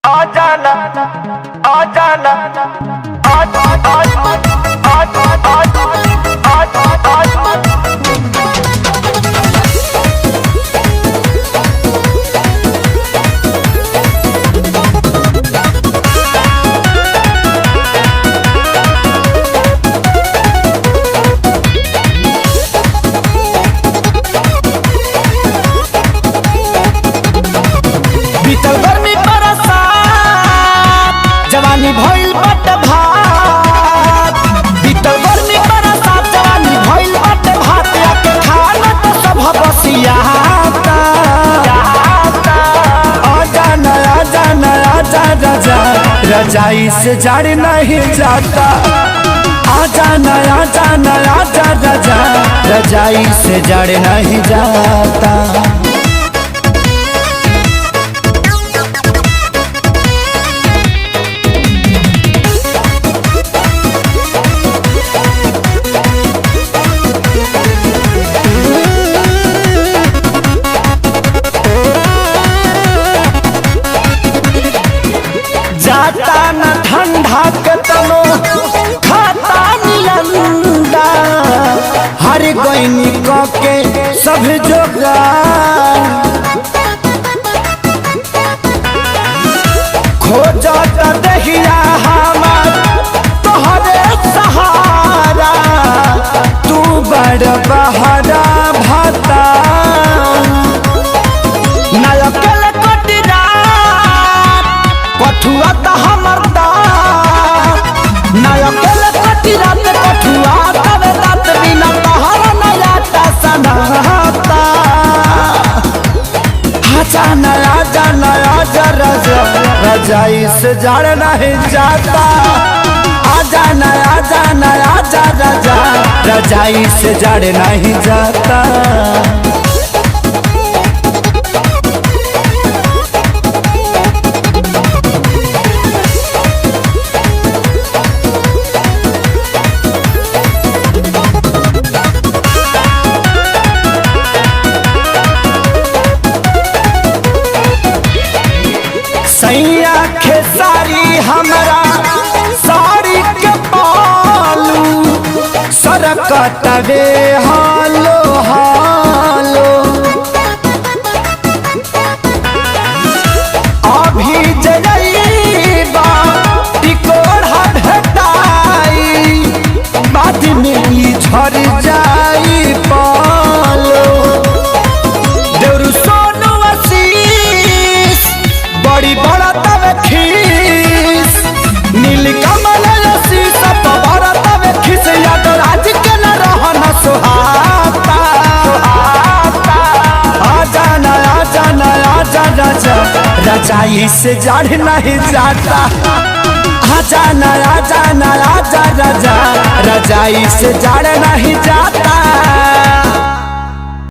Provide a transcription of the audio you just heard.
आ जाना आ जाना आ बीतल गर्मी बरसात जवानी भइल बट भात। बीतल गर्मी बरसात जवानी भइल बट भात। आके खाना तो सब बसियाता। आजा नया जाना आजा राजा रजाई से जड़ नहीं जाता। आजा नया जाना आजा राजा रजाई से जड़ नहीं जाता। जाता न ठंडा के तनो खाता नियंदा। हर गईनी के सब जोगार खोजत दहिया हमार तोहरे सहारा। तू बड़ बहरा भाता नायकल कठुआ तो हमर नायकल कटी रात कठुआ तब रात बिना तोहर नया सनाता। आजा नया जाना आजा राजा रजाई से जड़ नहीं जाता। आजा नया जाना आजा राजा रजाई से जड़ नहीं जाता। सैया खेसारी हमरा साड़ी के पालू सरकतवे हालो हालो। अभी जइबा टिकोड़ा भेटाई बाद में ई झड़ जाई पालो। देउरू सोनू आशीष बड़ी बड़ा तवे खीस नील कमल आशीष बड़ा तवे खीस। याद राज के न रहन सुहाता। आजा नया जाना आजा राजा रजाई से जड़ नहीं जाता। आजा नया जाना आजा राजा रजाई से जड़ नहीं जाता।